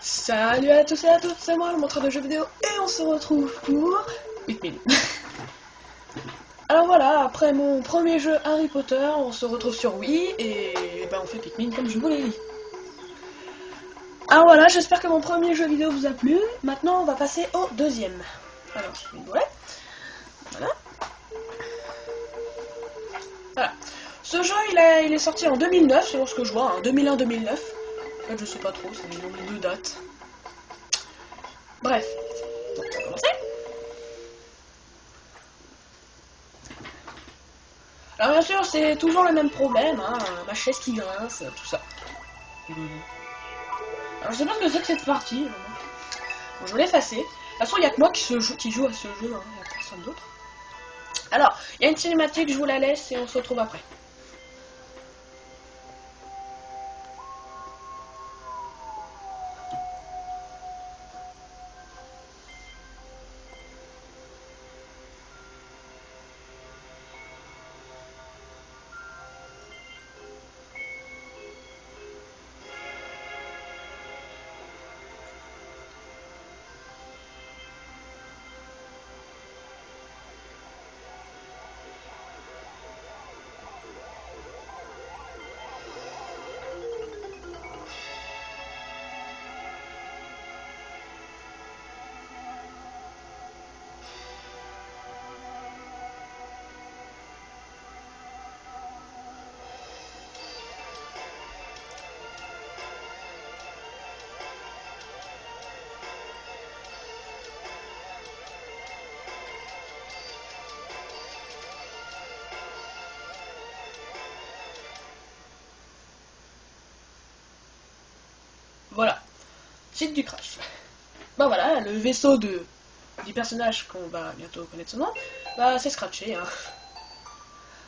Salut à tous et à toutes, c'est moi, le montreur de jeux vidéo, et on se retrouve pour Pikmin. Alors voilà, après mon premier jeu Harry Potter, on se retrouve sur Wii, et ben on fait Pikmin comme je vous l'ai dit. Alors voilà, j'espère que mon premier jeu vidéo vous a plu. Maintenant, on va passer au deuxième. Alors, une boulette. Voilà. Voilà. Ce jeu, il est sorti en 2009, selon ce que je vois, hein, 2001-2009. En fait, je sais pas trop, ils ont mis deux dates. Bref, donc on va commencer. Alors bien sûr, c'est toujours le même problème, hein, ma chaise qui grince, tout ça. Alors je sais pas ce que c'est que cette partie. Bon, je vais l'effacer. De toute façon, il n'y a que moi qui joue à ce jeu, il n'y a personne d'autre. Alors, il y a une cinématique, je vous la laisse et on se retrouve après. Voilà, site du crash. Bah voilà, le vaisseau du personnage qu'on va bientôt connaître son nom, bah c'est scratché, hein.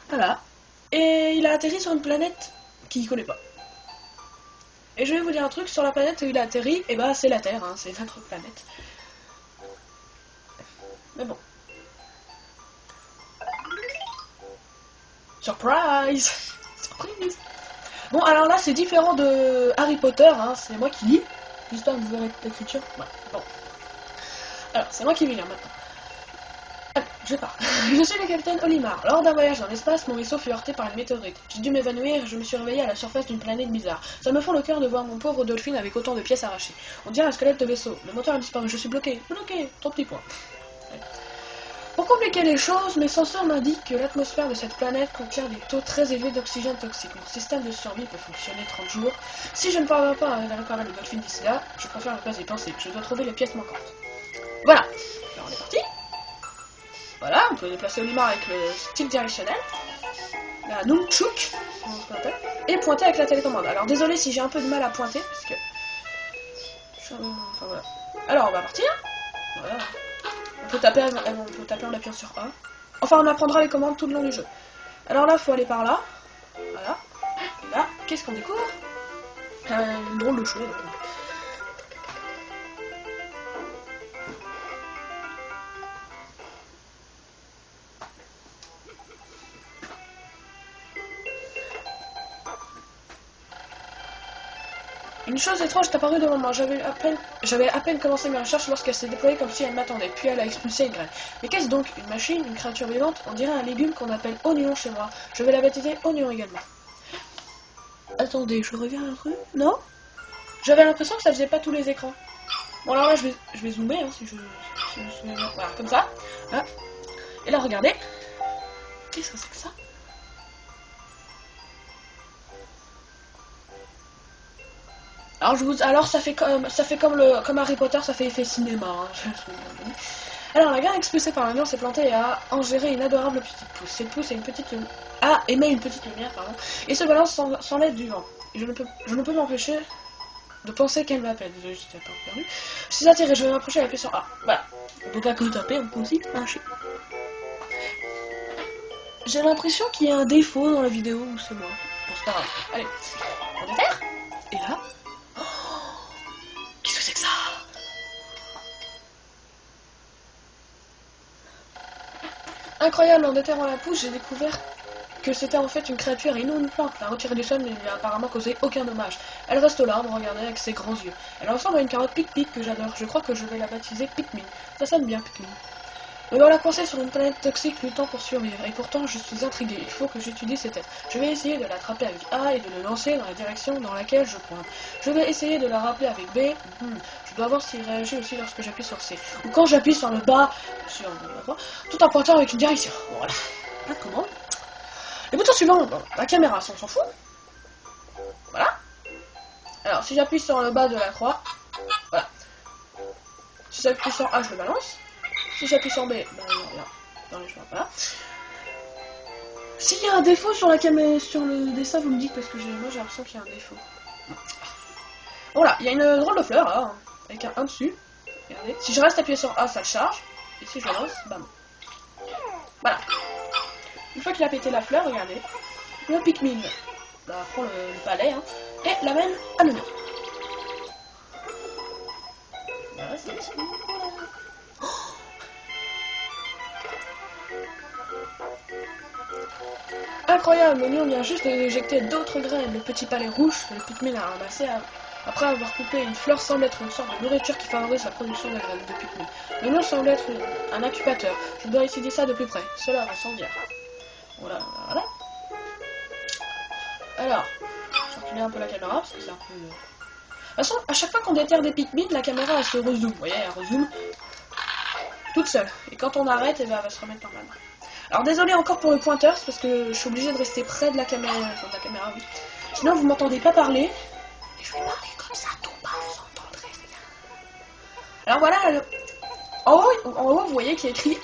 Voilà. Et il a atterri sur une planète qu'il connaît pas. Et je vais vous dire un truc, sur la planète où il a atterri, et bah c'est la Terre, hein, c'est notre planète. Mais bon. Surprise. Surprise. Bon, alors là, c'est différent de Harry Potter, hein, c'est moi qui lis. J'espère que vous aurez l'écriture. Ouais, bon. Alors, c'est moi qui vais lire maintenant. Allez, je pars. Je suis le capitaine Olimar. Lors d'un voyage dans l'espace, mon vaisseau fut heurté par une météorite. J'ai dû m'évanouir et je me suis réveillé à la surface d'une planète bizarre. Ça me fend le cœur de voir mon pauvre Dolphin avec autant de pièces arrachées. On dirait un squelette de vaisseau. Le moteur a disparu. Je suis bloqué. Bloqué. 3 petits points. Ouais. Pour compliquer les choses, mes senseurs m'indiquent que l'atmosphère de cette planète contient des taux très élevés d'oxygène toxique. Mon système de survie peut fonctionner 30 jours. Si je ne parviens pas à réparer le Dolphin d'ici là, je préfère ne pas y penser. Je dois trouver les pièces manquantes. Voilà. Alors on est parti. Voilà, on peut déplacer Olimar avec le stick directionnel. La Nunchuk, et pointer avec la télécommande. Alors désolé si j'ai un peu de mal à pointer, parce que... Enfin voilà. Alors on va partir. Voilà. On peut taper en appuyant sur A. Enfin, on apprendra les commandes tout le long du jeu. Alors là, faut aller par là. Voilà. Et là, qu'est-ce qu'on découvre? Une drôle de chose. Une chose étrange est apparue devant moi. J'avais à peine commencé mes recherches lorsqu'elle s'est déployée comme si elle m'attendait. Puis elle a expulsé une graine. Mais qu'est-ce donc? Une machine? Une créature vivante? On dirait un légume qu'on appelle oignon chez moi. Je vais la baptiser oignon également. Attendez, je reviens un truc? Non? J'avais l'impression que ça faisait pas tous les écrans. Bon alors là, je vais zoomer, hein, si je me souviens bien. Voilà, comme ça. Voilà. Et là, regardez. Qu'est-ce que c'est que ça? Alors ça fait comme Harry Potter, ça fait effet cinéma. Hein. Alors la graine expulsée par l'avion s'est plantée et a ingéré une adorable petite pousse. Cette pousse émet une petite lumière, pardon, et se balance sans l'aide du vent. Et je ne peux m'empêcher de penser qu'elle m'appelle. Désolé, j'étais pas perdu. Je suis attiré, je vais m'approcher et appuyer sur A. Voilà. On peut pas que taper, on peut aussi lâcher. J'ai l'impression qu'il y a un défaut dans la vidéo ou c'est moi. Bon, c'est pas grave. Allez, on va faire. Et là, qu'est-ce que c'est que ça? Incroyable, en déterrant la pousse, j'ai découvert que c'était en fait une créature et non une plante. La retirer du sol ne lui a apparemment causé aucun dommage. Elle reste là, me regarder avec ses grands yeux. Elle ressemble à une carotte pic-pic que j'adore. Je crois que je vais la baptiser Pikmin. Ça sonne bien, Pikmin. Me voilà coincé sur une planète toxique luttant pour survivre, et pourtant je suis intrigué, il faut que j'étudie cette tête. Je vais essayer de l'attraper avec A et de le lancer dans la direction dans laquelle je pointe. Je vais essayer de la rappeler avec B. Je dois voir s'il réagit aussi lorsque j'appuie sur C. Ou quand j'appuie sur le bas, sur la croix, tout en pointant avec une direction. Voilà. Pas de commande. Les boutons suivants, bon, la caméra, ça on s'en fout. Voilà. Alors si j'appuie sur le bas de la croix, voilà. Si j'appuie sur A, je le balance. Si j'appuie sur B, ben là, dans les chemins, voilà. S'il y a un défaut sur la caméra, sur le dessin, vous me dites parce que moi j'ai l'impression qu'il y a un défaut. Voilà, il y a une drôle de fleur là, hein, avec un 1 dessus. Regardez. Si je reste appuyé sur A, ça le charge. Et si je lance, bam. Voilà. Une fois qu'il a pété la fleur, regardez. Le Pikmin bah, prend le palais hein, et l'amène à l'oignon. Voilà, c'est incroyable, l'oignon vient juste d'éjecter d'autres graines. Le petit palais rouge que le Pikmin a ramassé après avoir coupé une fleur semble être une sorte de nourriture qui favorise la production de graines de Pikmin. L'oignon semble être un incubateur. Je dois étudier ça de plus près. Cela ressemble bien. Voilà, voilà. Alors, je vais reculer un peu la caméra parce que c'est un peu... De toute façon, à chaque fois qu'on déterre des Pikmin, la caméra elle se rezoom. Vous voyez, elle rezoom toute seule. Et quand on arrête, elle va se remettre normalement. Alors désolé encore pour le pointeur, c'est parce que je suis obligée de rester près de la caméra, oui. Sinon vous m'entendez pas parler. Et je vais parler comme ça, tout bas, vous entendrez rien. Alors voilà, en haut vous voyez qu'il y a écrit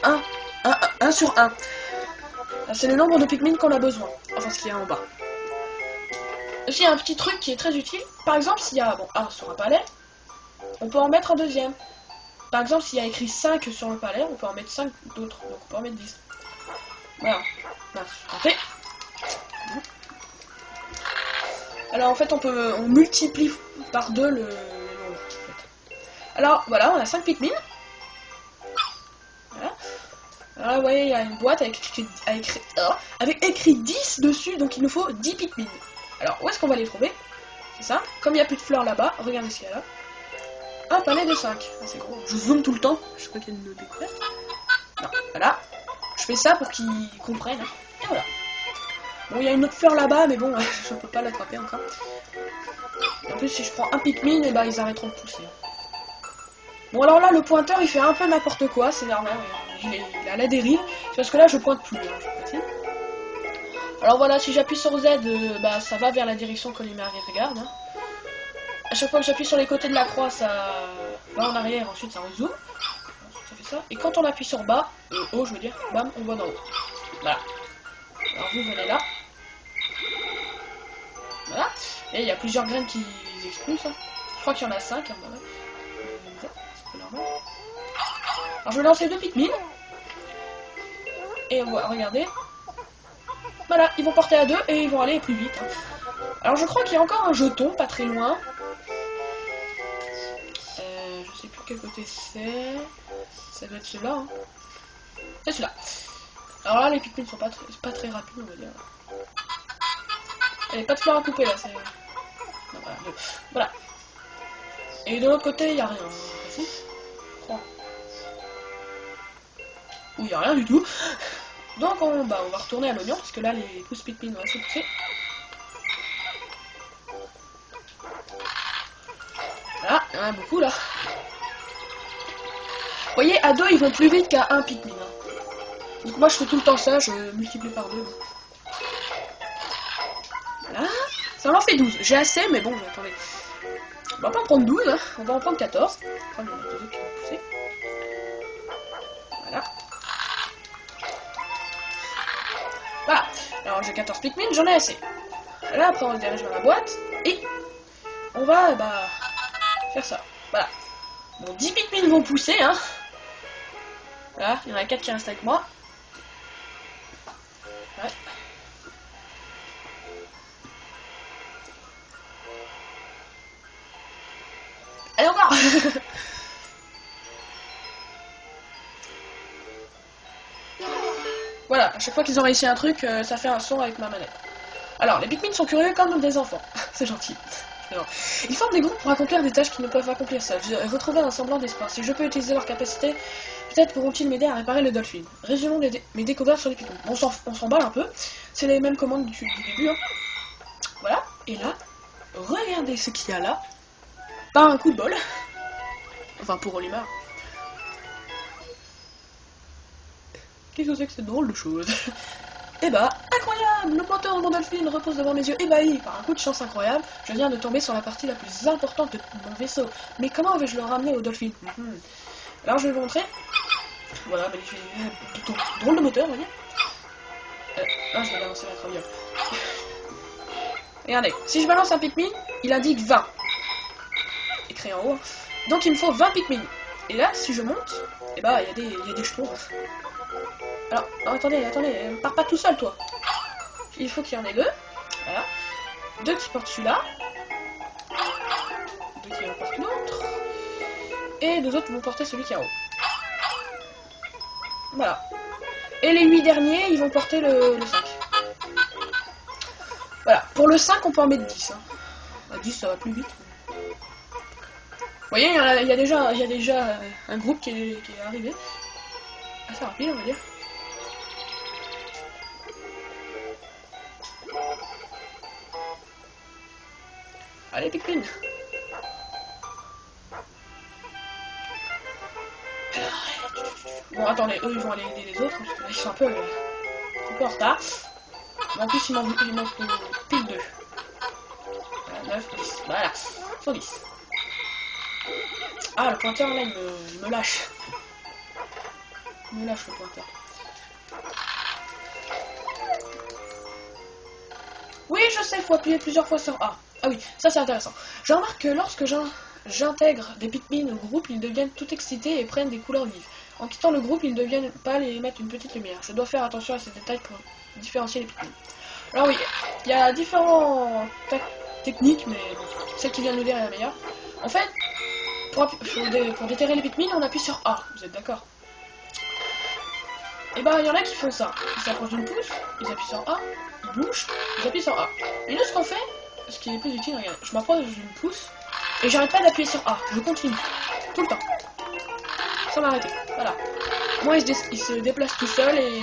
1 sur 1. C'est le nombre de Pikmin qu'on a besoin. Enfin ce qu'il y a en bas. Aussi il y a un petit truc qui est très utile. Par exemple s'il y a 1 sur un palais, on peut en mettre un deuxième. Par exemple s'il y a écrit 5 sur le palais, on peut en mettre 5 d'autres. Donc on peut en mettre 10. Voilà. Santé. Alors en fait on multiplie par 2 le nombre. En fait. Alors voilà, on a 5 Pikmin. Voilà. Alors là vous voyez il y a une boîte avec écrit 10 dessus, donc il nous faut 10 Pikmin. Alors où est-ce qu'on va les trouver? C'est ça. Comme il n'y a plus de fleurs là-bas, regardez ce qu'il y a là. Un palais de 5. Ah, c'est gros. Je zoome tout le temps. Je crois qu'il y a une découverte. Non, voilà. Je fais ça pour qu'ils comprennent. Et voilà. Bon, il y a une autre fleur là-bas, mais bon, je peux pas l'attraper encore. En plus, si je prends un Pikmin, et bah, ils arrêteront de pousser. Bon, alors là, le pointeur, il fait un peu n'importe quoi, c'est normal. Il est à la dérive. Parce que là, je pointe plus. Hein, alors voilà, si j'appuie sur Z, bah, ça va vers la direction que l'image regarde. Hein. À chaque fois que j'appuie sur les côtés de la croix, ça va en arrière, ensuite ça rezoome. Ensuite, ça fait ça. Et quand on appuie sur bas, haut, je veux dire, bam, on voit d'en haut. Voilà. Alors vous venez là. Voilà. Et il y a plusieurs graines qui expulsent. Hein. Je crois qu'il y en a 5. Hein, bah ouais. C'est pas normal. Alors je vais lancer 2 Pikmin. Et on va regarder. Voilà, ils vont porter à 2 et ils vont aller plus vite. Hein. Alors je crois qu'il y a encore un jeton pas très loin. Je sais plus quel côté c'est. Ça doit être celui-là. Hein. C'est celui-là. Alors là, les Pikmin sont pas très rapides, on va dire. Il n'y a pas de fleurs à couper là. Non, voilà. Et de l'autre côté, il n'y a rien. Hein. Où il n'y a rien du tout. Donc on va retourner à l'oignon parce que là les pousses Pikmin vont assez pousser. Voilà, il y en a beaucoup là. Vous voyez, à 2 ils vont plus vite qu'à 1 Pikmin. Hein. Donc moi je fais tout le temps ça, je multiplie par 2. Voilà, ça m'en fait 12. J'ai assez, mais bon, attendez. On va pas en prendre 12, hein. On va en prendre 14. Enfin, il y en a 2 autres qui vont pousser. Voilà. Voilà. Alors j'ai 14 Pikmin, j'en ai assez. Là après on se dirige vers la boîte. Et on va faire ça. Voilà. Bon, 10 Pikmin vont pousser, hein. Voilà, il y en a 4 qui restent avec moi. Ouais. Allez encore. Voilà. Voilà, à chaque fois qu'ils ont réussi un truc, ça fait un son avec ma manette. Alors, les Pikmin sont curieux comme des enfants. C'est gentil. Ils forment des groupes pour accomplir des tâches qu'ils ne peuvent accomplir seuls. J'ai retrouvé un semblant d'espoir. Si je peux utiliser leur capacité, peut-être pourront-ils m'aider à réparer le Dolphin. Résumons mes découvertes sur les Pikmin. On s'emballe un peu. C'est les mêmes commandes du début. Hein. Voilà. Et là, regardez ce qu'il y a là. Pas un coup de bol. Enfin, pour Olimar. Qu'est-ce que c'est que cette drôle de chose? Eh bah, incroyable! Le moteur de mon Dolphin repose devant mes yeux ébahis. Par un coup de chance incroyable, je viens de tomber sur la partie la plus importante de mon vaisseau. Mais comment vais-je le ramener au Dolphin? Alors je vais vous montrer. Voilà, magnifique. Drôle de moteur, on va dire. Là, je vais balancer la traviole. Regardez, si je balance un Pikmin, il indique 20. Écrit en haut. Donc il me faut 20 Pikmin. Et là, si je monte, eh bah, il y a des jetons. Alors, attendez, pars pas tout seul, toi. Il faut qu'il y en ait deux. Voilà. Deux qui portent celui-là. Deux qui en portent l'autre. Et deux autres vont porter celui qui est en haut. Voilà. Et les 8 derniers, ils vont porter le 5. Voilà. Pour le 5, on peut en mettre 10. Hein. À 10, ça va plus vite. Vous voyez, il y a déjà un groupe qui est arrivé. Assez rapide, on va dire. Allez, Pikmin. Bon, attendez, eux, ils vont aller aider les autres, parce que là, ils sont un peu en retard. Mais en plus, il manque pile 2. Voilà, 9, 10. Voilà, 110. Ah, le pointeur, là, il me lâche. Il me lâche, le pointeur. Oui, je sais, il faut appuyer plusieurs fois sur A. Ah oui, ça, c'est intéressant. Je remarque que lorsque j'intègre des Pikmin au groupe, ils deviennent tout excités et prennent des couleurs vives. En quittant le groupe, ils deviennent pâles et émettent une petite lumière. Je dois faire attention à ces détails pour différencier les Pikmin. Alors oui, il y a différentes techniques, mais bon, celle qui vient de nous dire est la meilleure. En fait, pour déterrer les Pikmin, on appuie sur A, vous êtes d'accord? Et bah, il y en a qui font ça. Ils s'approchent d'une pousse, ils appuient sur A, ils bougent, ils appuient sur A. Et nous, ce qu'on fait, ce qui est plus utile, regarde, je m'approche d'une pousse, et j'arrête pas d'appuyer sur A, je continue, tout le temps, sans m'arrêter, voilà. Moi, il se déplace tout seul et...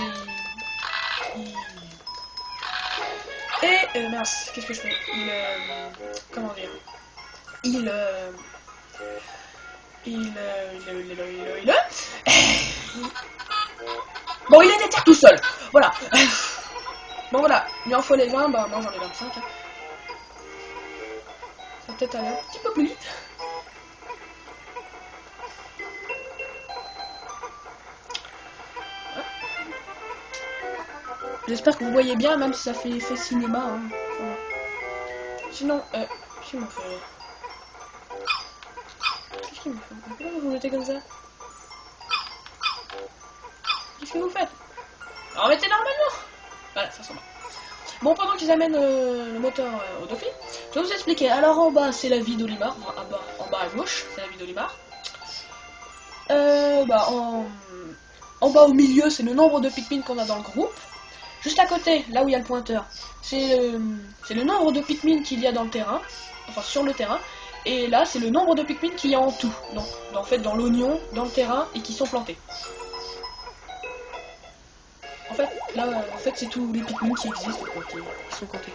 mince, qu'est-ce que je fais? Comment dire? Bon, il est déterre tout seul, voilà. Bon, voilà, il en faut les 20, bah moi j'en ai 25. Hein. Ça va peut-être aller un petit peu plus vite. J'espère que vous voyez bien, même si ça fait cinéma. Hein. Voilà. Sinon, qu'est-ce qu'il m'a fait? Qu'est-ce qu'il m'a fait? Pourquoi vous vous mettez comme ça? Qu'est-ce que vous faites? Alors mettez normalement. Voilà, ça s'en va. Bon, pendant qu'ils amènent le moteur au Dolphin, je vais vous expliquer. Alors en bas, c'est la vie d'Olimar. Enfin, en bas à gauche, c'est la vie d'Olimar. En bas au milieu, c'est le nombre de Pikmin qu'on a dans le groupe. Juste à côté, là où il y a le pointeur, c'est le nombre de Pikmin qu'il y a dans le terrain, enfin sur le terrain. Et là, c'est le nombre de Pikmin qu'il y a en tout, donc, en fait dans l'oignon, dans le terrain, et qui sont plantés. En fait, là, c'est tous les Pikmin qui existent, quoi, qui sont comptés.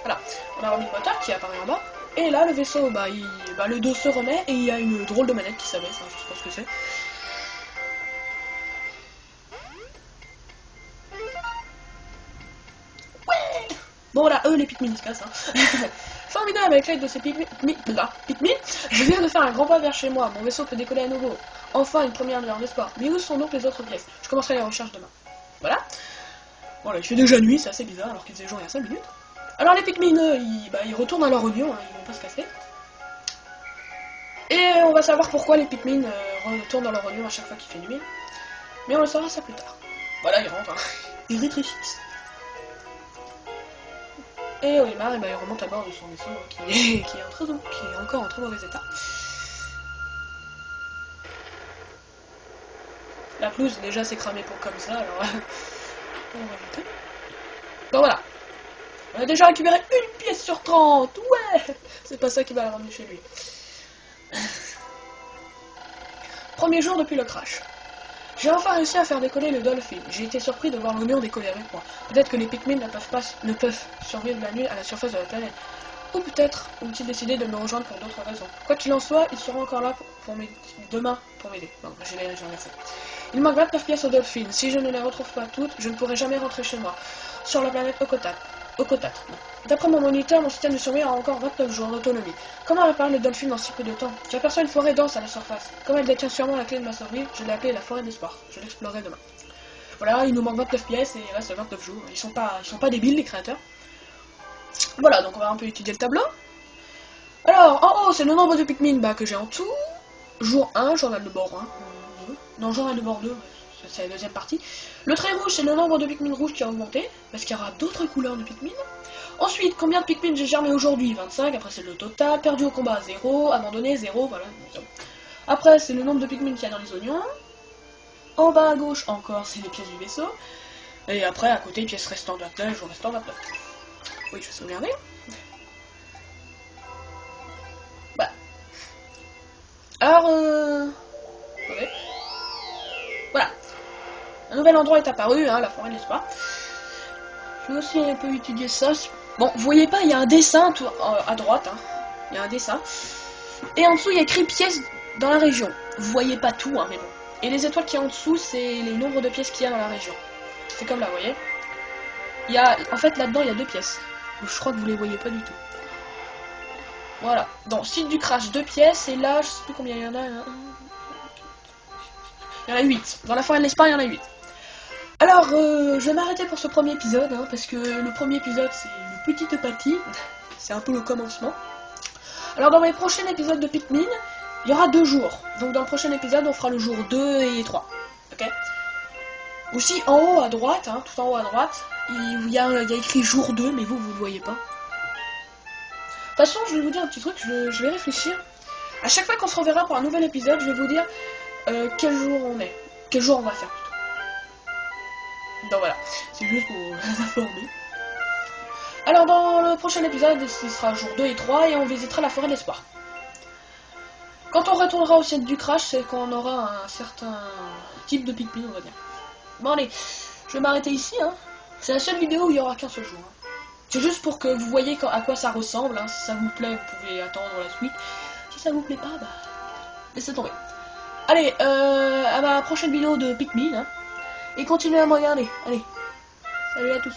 Voilà, on a remis le moteur qui apparaît en bas. Et là, le vaisseau, le dos se remet et il y a une drôle de manette qui s'abaisse, hein, je sais pas ce que c'est. Ouais. Bon voilà, eux les Pikmin ils se cassent. Hein. Formidable, avec l'aide de ces Pikmin, je viens de faire un grand pas vers chez moi. Mon vaisseau peut décoller à nouveau. Enfin, une première lueur d'espoir. Mais où sont donc les autres pièces? Je commencerai les recherches demain. Voilà. Bon là, il fait déjà nuit, c'est assez bizarre alors qu'il faisait jour il y a 5 minutes. Alors les Pikmin, ils retournent à leur oignon, hein, ils vont pas se casser. Et on va savoir pourquoi les Pikmin retournent dans leur oignon à chaque fois qu'il fait nuit. Mais on le saura ça plus tard. Voilà, ils rentrent, hein. Ils rétrécissent. Et Olimar, il remonte à bord de son vaisseau qui est encore en très mauvais état. La pelouse, déjà, c'est cramé pour comme ça, alors... on va éviter. Donc voilà. On a déjà récupéré une pièce sur 30. Ouais. C'est pas ça qui va la ramener chez lui. Premier jour depuis le crash. J'ai enfin réussi à faire décoller le Dolphin. J'ai été surpris de voir l'oignon décoller avec moi. Peut-être que les Pikmin ne peuvent survivre la nuit à la surface de la planète. Ou peut-être ont-ils décidé de me rejoindre pour d'autres raisons. Quoi qu'il en soit, ils seront encore là pour m'aider demain pour m'aider. Non, j'en ai fait. Il manque 29 pièces au Dolphin. Si je ne les retrouve pas toutes, je ne pourrai jamais rentrer chez moi. Sur la planète Okotat. D'après mon moniteur, mon système de survie a encore 29 jours d'autonomie. Comment réparer le Dolphin en si peu de temps? J'aperçois une forêt dense à la surface. Comme elle détient sûrement la clé de ma survie, je l'ai appelée la forêt d'espoir. Je l'explorerai demain. Voilà, il nous manque 29 pièces et il reste 29 jours. Ils sont pas débiles les créateurs. Voilà, donc on va un peu étudier le tableau. Alors, en haut, c'est le nombre de Pikmin que j'ai en tout. Jour 1, journal de bord 1. 2. Non, journal de bord 2, c'est la deuxième partie. Le trait rouge, c'est le nombre de Pikmin rouges qui a augmenté, parce qu'il y aura d'autres couleurs de Pikmin. Ensuite, combien de Pikmin j'ai germé aujourd'hui? 25, après c'est le total. Perdu au combat 0, abandonné 0, voilà. Après, c'est le nombre de Pikmin qu'il y a dans les oignons. En bas à gauche, encore, c'est les pièces du vaisseau. Et après, à côté, pièces restantes de la jour restant 29. Oui, je vais sauvegarder. Bah. Alors, attendez. Voilà. Un nouvel endroit est apparu, hein, la forêt de l'espoir. Je vais aussi un peu étudier ça. Bon, vous voyez pas, il y a un dessin à droite. Hein. Il y a un dessin. Et en dessous, il y a écrit pièces dans la région. Vous voyez pas tout, hein, mais bon. Et les étoiles qui y a en dessous, c'est les nombres de pièces qu'il y a dans la région. C'est comme là, vous voyez. Il y a, en fait, là-dedans, il y a 2 pièces. Je crois que vous les voyez pas du tout. Voilà. Dans site du crash, 2 pièces. Et là, je sais plus combien il y en a. Il y en a 8. Dans la forêt de l'espoir, il y en a 8. Alors, je vais m'arrêter pour ce premier épisode, hein, parce que le premier épisode, c'est une petite partie. C'est un peu le commencement. Alors, dans les prochains épisodes de Pikmin, il y aura 2 jours. Donc, dans le prochain épisode, on fera le jour 2 et 3. Ok? Aussi, en haut à droite, hein, tout en haut à droite, il y a écrit jour 2, mais vous le voyez pas. De toute façon, je vais vous dire un petit truc, je vais réfléchir. À chaque fois qu'on se reverra pour un nouvel épisode, je vais vous dire quel jour on est. Quel jour on va faire plutôt. Donc voilà, c'est juste pour vous informer. Alors dans le prochain épisode, ce sera jour 2 et 3 et on visitera la forêt de l'espoir. Quand on retournera au site du crash, c'est qu'on aura un certain type de Pikmin, on va dire. Bon allez, je vais m'arrêter ici. Hein. C'est la seule vidéo où il n'y aura qu'un seul jour. Hein. C'est juste pour que vous voyez à quoi ça ressemble. Hein. Si ça vous plaît, vous pouvez attendre la suite. Si ça vous plaît pas, bah laissez tomber. Allez, à ma prochaine vidéo de Pikmin. Hein. Et continuez à me regarder. Allez, salut à tous.